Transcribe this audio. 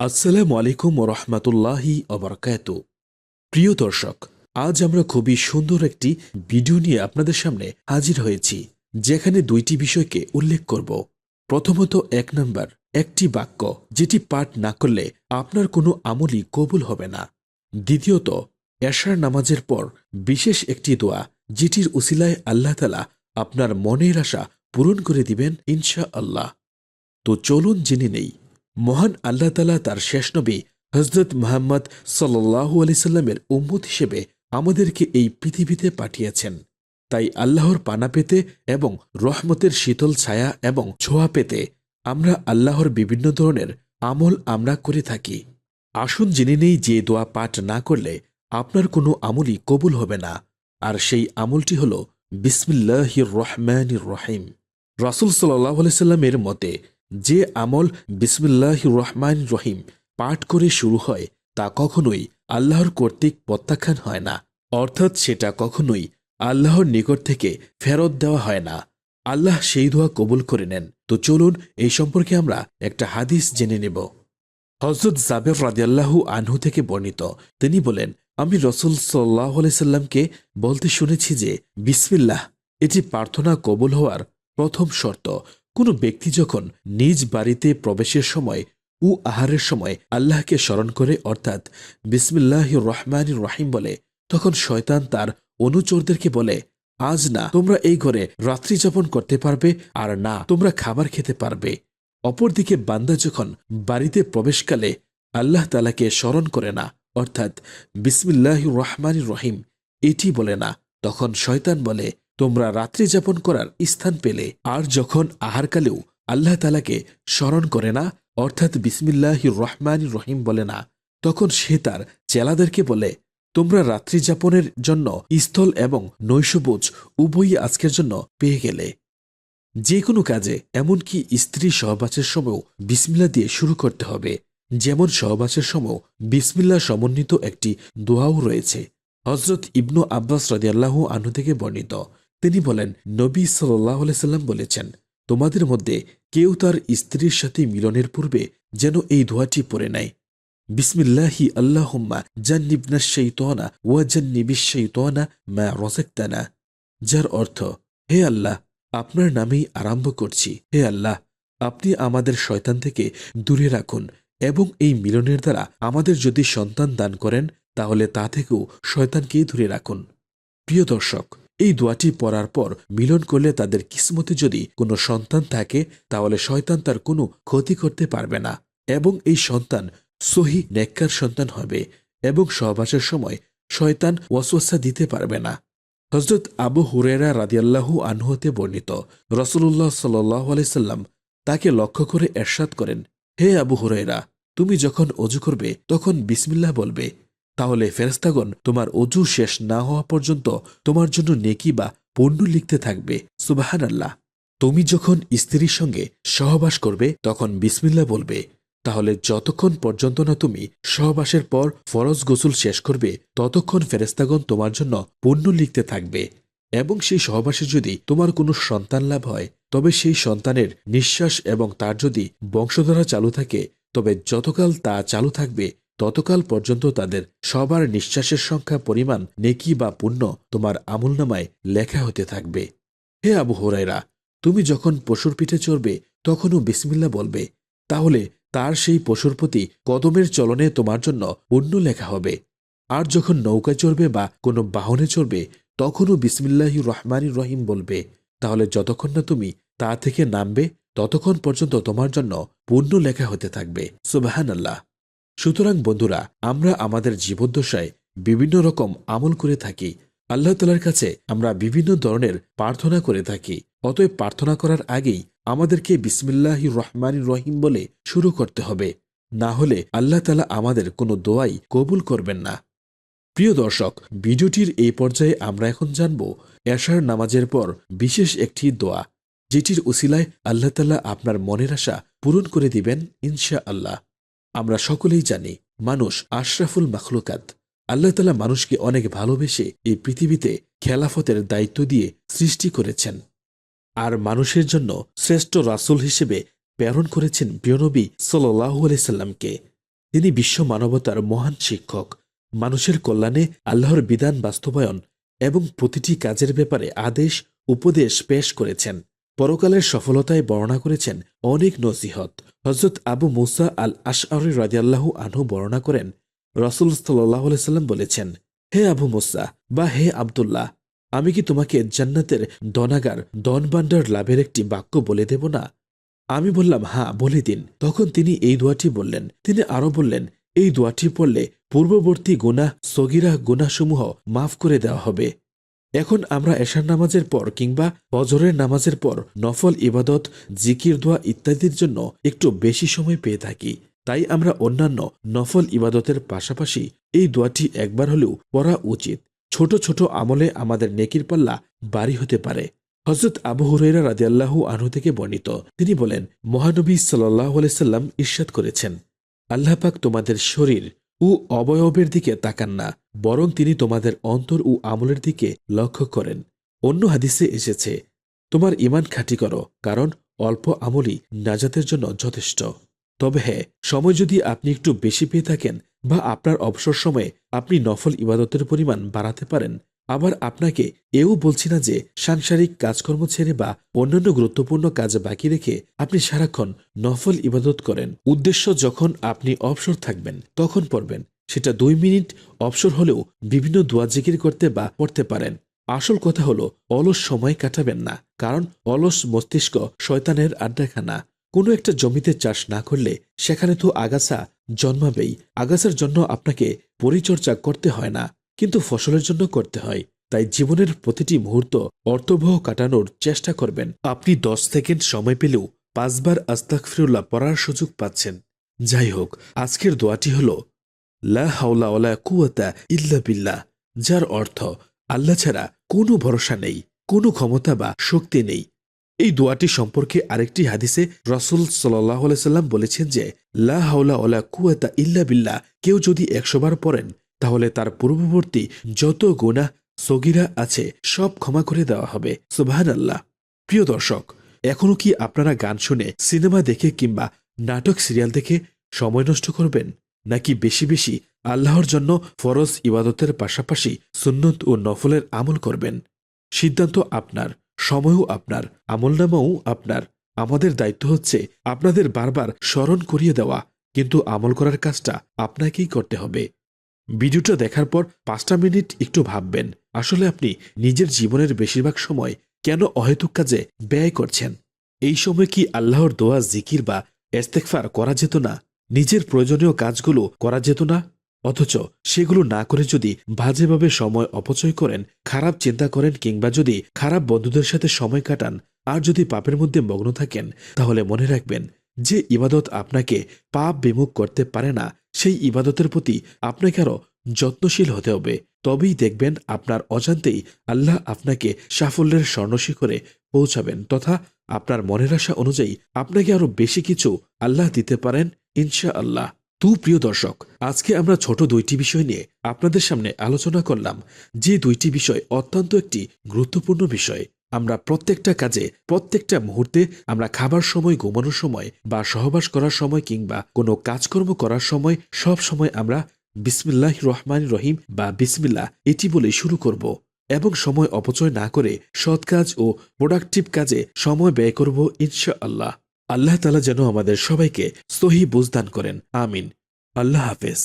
আসসালামু আলাইকুম রহমতুল্লাহি অবরকাতু। প্রিয় দর্শক, আজ আমরা খুবই সুন্দর একটি ভিডিও নিয়ে আপনাদের সামনে হাজির হয়েছি, যেখানে দুইটি বিষয়কে উল্লেখ করব। প্রথমত, 1 নম্বর, একটি বাক্য যেটি পাঠ না করলে আপনার কোনো আমলই কবুল হবে না। দ্বিতীয়ত, এশার নামাজের পর বিশেষ একটি দোয়া, যেটির উসিলায় আল্লাহ তাআলা আপনার মনের আশা পূরণ করে দিবেন ইনশা আল্লাহ। তো চলুন জেনে নেই। মহান আল্লাহ তাআলা তার শেষ নবী হযরত মুহাম্মদ সাল্লাল্লাহু আলাইহি সাল্লামের উম্মত হিসেবে আমাদেরকে এই পৃথিবীতে পাঠিয়েছেন। তাই আল্লাহর পানা পেতে এবং রহমতের শীতল ছায়া এবং ছোঁয়া পেতে আমরা আল্লাহর বিভিন্ন ধরনের আমল আমরা করে থাকি। আসুন জেনে নেই যে দোয়া পাঠ না করলে আপনার কোনো আমলই কবুল হবে না। আর সেই আমলটি হল বিসমিল্লাহির রহমানির রহিম। রাসূল সাল্লাল্লাহু আলাইহি সাল্লামের মতে যে আমল বিসমিল্লাহির রহমানির রহিম পাঠ করে শুরু হয় তা কখনোই আল্লাহর কর্তৃক প্রত্যাখ্যান হয় না, অর্থাৎ সেটা কখনোই আল্লাহর নিকট থেকে ফেরত দেওয়া হয় না। আল্লাহ সেই দোয়া কবুল করে নেন। তো চলুন এই সম্পর্কে আমরা একটা হাদিস জেনে নেব। হযরত জাবের রাদিয়াল্লাহু আনহু থেকে বর্ণিত, তিনি বলেন, আমি রাসূল সাল্লাল্লাহু আলাইহি সাল্লামকে বলতে শুনেছি যে বিসমিল্লাহ এটি প্রার্থনা কবুল হওয়ার প্রথম শর্ত। কোনো ব্যক্তি যখন নিজ বাড়িতে প্রবেশের সময় ও আহারের সময় আল্লাহকে স্মরণ করে, অর্থাৎ বিসমিল্লাহির রহমানির রহিম বলে, তখন শয়তান তার অনুচরদেরকে বলে, আজ না তোমরা এই ঘরে রাত্রি যাপন করতে পারবে, আর না তোমরা খাবার খেতে পারবে। অপরদিকে বান্দা যখন বাড়িতে প্রবেশকালে আল্লাহ তাআলাকে স্মরণ করে না, অর্থাৎ বিসমিল্লাহির রহমানির রহিম এটি বলে না, তখন শয়তান বলে, তোমরা রাত্রি যাপন করার স্থান পেলে। আর যখন আহারকালেও আল্লাহ তাআলাকে স্মরণ করে না, অর্থাৎ বিসমিল্লাহির রহমানির রহিম বলে না, তখন সে তার চেলাদেরকে বলে, তোমরা রাত্রি যাপনের জন্য স্থল এবং নৈশভোজ উভয়ই আজকের জন্য পেয়ে গেলে। যে কোনো কাজে, এমনকি স্ত্রী সহবাসের সময়ও বিসমিল্লাহ দিয়ে শুরু করতে হবে। যেমন সহবাসের সময় বিসমিল্লাহ সমন্বিত একটি দোয়াও রয়েছে। হযরত ইবনু আব্বাস রাদিয়াল্লাহু আনহু থেকে বর্ণিত, তিনি বলেন, নবী সাল্লাল্লাহু আলাইহি সাল্লাম বলেছেন, তোমাদের মধ্যে কেউ তার স্ত্রীর সাথে মিলনের পূর্বে যেন এই দোয়াটি পড়ে নেয়, বিসমিল্লাহি আল্লাহুম্মা জান্নিবনাশ শাইতানা ওয়া জান্নিবিশ শাইতানা মা রাযাকতানা, যার অর্থ, হে আল্লাহ, আপনার নামেই আরম্ভ করছি। হে আল্লাহ, আপনি আমাদের শয়তান থেকে দূরে রাখুন, এবং এই মিলনের দ্বারা আমাদের যদি সন্তান দান করেন তাহলে তা থেকেও শয়তানকেই দূরে রাখুন। প্রিয় দর্শক, এই দোয়াটি পড়ার পর মিলন করলে তাদের কিসমতে যদি কোনো সন্তান থাকে তাহলে শয়তান তার কোনো ক্ষতি করতে পারবে না, এবং এই সন্তান সহি নেককার সন্তান হবে, এবং সহবাসের সময় শয়তান ওয়াসওয়াসা দিতে পারবে না। হযরত আবু হুরায়রা রাদিয়াল্লাহু আনহু হতে বর্ণিত, রাসূলুল্লাহ সাল্লাল্লাহু আলাইহি সাল্লাম তাকে লক্ষ্য করে ইরশাদ করেন, হে আবু হুরায়রা, তুমি যখন ওযু করবে তখন বিসমিল্লাহ বলবে, তাহলে ফেরেশতাগণ তোমার ওযু শেষ না হওয়া পর্যন্ত তোমার জন্য নেকি বা পুণ্য লিখতে থাকবে। সুবহানাল্লাহ। তুমি যখন স্ত্রীর সঙ্গে সহবাস করবে তখন বিসমিল্লাহ বলবে, তাহলে যতক্ষণ পর্যন্ত না তুমি সহবাসের পর ফরজ গোসল শেষ করবে ততক্ষণ ফেরেশতাগণ তোমার জন্য পুণ্য লিখতে থাকবে। এবং সেই সহবাসে যদি তোমার কোনো সন্তান লাভ হয় তবে সেই সন্তানের নিঃশ্বাস এবং তার যদি বংশধারা চালু থাকে তবে যতকাল তা চালু থাকবে ততকাল পর্যন্ত তাদের সবার নিঃশ্বাসের সংখ্যা পরিমাণ নেকি বা পুণ্য তোমার আমলনামায় লেখা হতে থাকবে। হে আবু হুরায়রা, তুমি যখন পশুর পিঠে চড়বে তখনও বিসমিল্লাহ বলবে, তাহলে তার সেই পশুর প্রতি কদমের চলনে তোমার জন্য পুণ্য লেখা হবে। আর যখন নৌকা চড়বে বা কোনো বাহনে চড়বে তখনও বিসমিল্লাহির রহমানির রহিম বলবে, তাহলে যতক্ষণ না তুমি তা থেকে নামবে ততক্ষণ পর্যন্ত তোমার জন্য পুণ্য লেখা হতে থাকবে। সুবহানাল্লাহ। সুতরাং বন্ধুরা, আমরা আমাদের জীবদ্দশায় বিভিন্ন রকম আমল করে থাকি। আল্লাহ তাআলার কাছে আমরা বিভিন্ন ধরনের প্রার্থনা করে থাকি। অতএব প্রার্থনা করার আগেই আমাদেরকে বিসমিল্লাহির রহমানির রহিম বলে শুরু করতে হবে, না হলে আল্লাহ তাআলা আমাদের কোনো দোয়াই কবুল করবেন না। প্রিয় দর্শক, ভিডিওটির এই পর্যায়ে আমরা এখন জানব এশার নামাজের পর বিশেষ একটি দোয়া, যেটির উসিলায় আল্লাহ তাআলা আপনার মনের আশা পূরণ করে দিবেন ইনশা আল্লাহ। আমরা সকলেই জানি, মানুষ আশরাফুল মাখলুকাত। আল্লাহ তাআলা মানুষকে অনেক ভালোবেসে এই পৃথিবীতে খেলাফতের দায়িত্ব দিয়ে সৃষ্টি করেছেন, আর মানুষের জন্য শ্রেষ্ঠ রাসূল হিসেবে প্রেরণ করেছেন প্রিয় নবী সাল্লাল্লাহু আলাইহি সাল্লামকে। তিনি বিশ্ব মানবতার মহান শিক্ষক। মানুষের কল্যাণে আল্লাহর বিধান বাস্তবায়ন এবং প্রতিটি কাজের ব্যাপারে আদেশ উপদেশ পেশ করেছেন। পরকালের সফলতায় বর্ণনা করেছেন অনেক নসিহত। হযরত আবু মুসা আল আশআরী রাদিয়াল্লাহু আনহু বর্ণনা করেন, রাসূল সাল্লাল্লাহু আলাইহি সাল্লাম বলেছেন, হে আবু মুসা বা হে আব্দুল্লাহ, আমি কি তোমাকে জান্নাতের ধনাগার ধনভাণ্ডার লাভের একটি বাক্য বলে দেব না? আমি বললাম, হ্যাঁ, বলে দিন। তখন তিনি এই দোয়াটি বললেন। তিনি আরো বললেন, এই দোয়াটি পড়লে পূর্ববর্তী গুনাহ সগীরা গুনাহসমূহ মাফ করে দেওয়া হবে। এখন আমরা এশার নামাজের পর কিংবা ফজরের নামাজের পর নফল ইবাদত, জিকির, দোয়া ইত্যাদির জন্য একটু বেশি সময় পেয়ে থাকি। তাই আমরা অন্যান্য নফল ইবাদতের পাশাপাশি এই দোয়াটি একবার হলেও পড়া উচিত। ছোট ছোট আমলে আমাদের নেকির পাল্লা ভারী হতে পারে। হযরত আবু হুরায়রা রাদিয়াল্লাহু আনহু থেকে বর্ণিত, তিনি বলেন, মহানবী সাল্লাল্লাহু আলাইহি সাল্লাম ইরশাদ করেছেন, আল্লাহ পাক তোমাদের শরীর ও অবয়বের দিকে তাকান না, বরং তিনি তোমাদের অন্তর ও আমলের দিকে লক্ষ্য করেন। অন্য হাদিসে এসেছে, তোমার ঈমান খাঁটি করো, কারণ অল্প আমলই নাজাতের জন্য যথেষ্ট। তবে হ্যাঁ, সময় যদি আপনি একটু বেশি পেয়ে থাকেন বা আপনার অবসর সময়ে আপনি নফল ইবাদতের পরিমাণ বাড়াতে পারেন। আবার আপনাকে এও বলছি না যে সাংসারিক কাজকর্ম ছেড়ে বা অন্যান্য গুরুত্বপূর্ণ কাজ বাকি রেখে আপনি সারাক্ষণ নফল ইবাদত করেন। উদ্দেশ্য যখন আপনি অবসর থাকবেন তখন পড়বেন, সেটা 2 মিনিট অবসর হলেও বিভিন্ন দোয়া জিকির করতে বা পড়তে পারেন। আসল কথা হলো অলস সময় কাটাবেন না, কারণ অলস মস্তিষ্ক শয়তানের আড্ডাখানা। কোনো একটা জমিতে চাষ না করলে সেখানে তো আগাছা জন্মাবেই। আগাছার জন্য আপনাকে পরিচর্যা করতে হয় না, কিন্তু ফসলের জন্য করতে হয়। তাই জীবনের প্রতিটি মুহূর্ত অর্থবহ কাটানোর চেষ্টা করবেন। আপনি 10 সেকেন্ড সময় পেলেও 5 বার আস্তাগফিরুল্লাহ পড়ার সুযোগ পাচ্ছেন। যাই হোক, আজকের দোয়াটি হল লা হাওলা ওয়ালা কুওয়াতা ইল্লা বিল্লাহ, যার অর্থ আল্লাহ ছাড়া কোনো ভরসা নেই, কোনো ক্ষমতা বা শক্তি নেই। এই দোয়াটি সম্পর্কে আরেকটি হাদিসে রাসূল সাল্লাল্লাহু আলাইহি সাল্লাম বলেছেন যে, লা হাওলা ওয়ালা কুওয়াতা ইল্লা বিল্লাহ কেউ যদি 100 বার পড়েন তাহলে তার পূর্ববর্তী যত গুনাহ সগীরা আছে সব ক্ষমা করে দেওয়া হবে। সুবহানাল্লাহ। প্রিয় দর্শক, এখনো কি আপনারা গান শুনে, সিনেমা দেখে কিংবা নাটক সিরিয়াল দেখে সময় নষ্ট করবেন, নাকি বেশি বেশি আল্লাহর জন্য ফরজ ইবাদতের পাশাপাশি সুন্নত ও নফলের আমল করবেন? সিদ্ধান্ত আপনার, সময়ও আপনার, আমলনামাও আপনার। আমাদের দায়িত্ব হচ্ছে আপনাদের বারবার স্মরণ করিয়ে দেওয়া, কিন্তু আমল করার কাজটা আপনাকেই করতে হবে। ভিডিওটা দেখার পর 5টা মিনিট একটু ভাববেন, আসলে আপনি নিজের জীবনের বেশিরভাগ সময় কেন অহেতুক কাজে ব্যয় করছেন? এই সময় কি আল্লাহর দোয়া, জিকির বা ইস্তেগফার করা যেত না? নিজের প্রয়োজনীয় কাজগুলো করা যেত না? অথচ সেগুলো না করে যদি বাজেভাবে সময় অপচয় করেন, খারাপ চিন্তা করেন কিংবা যদি খারাপ বন্ধুদের সাথে সময় কাটান আর যদি পাপের মধ্যে মগ্ন থাকেন, তাহলে মনে রাখবেন, যে ইবাদত আপনাকে পাপ বিমুখ করতে পারে না, সেই ইবাদতের প্রতি আপনাকে আরো যত্নশীল হতে হবে। তবেই দেখবেন আপনার অজান্তেই আল্লাহ আপনাকে সাফল্যের স্বর্ণশিখরে পৌঁছাবেন, তথা আপনার মনের আশা অনুযায়ী আপনাকে আরো বেশি কিছু আল্লাহ দিতে পারেন ইনশাআল্লাহ। প্রিয় দর্শক, আজকে আমরা ছোট 2টি বিষয় নিয়ে আপনাদের সামনে আলোচনা করলাম, যে 2টি বিষয় অত্যন্ত একটি গুরুত্বপূর্ণ বিষয়। আমরা প্রত্যেকটা কাজে, প্রত্যেকটা মুহূর্তে, আমরা খাবার সময়, ঘুমানোর সময় বা সহবাস করার সময় কিংবা কোনো কাজকর্ম করার সময়, সব সময় আমরা বিসমিল্লাহির রহমানির রহিম বা বিসমিল্লাহ এটি বলে শুরু করব এবং সময় অপচয় না করে সৎ কাজ ও প্রোডাক্টিভ কাজে সময় ব্যয় করব ইনশাআল্লাহ। আল্লাহ তাআলা যেন আমাদের সবাইকে সহি বুঝ দান করেন। আমিন। আল্লাহ হাফেজ।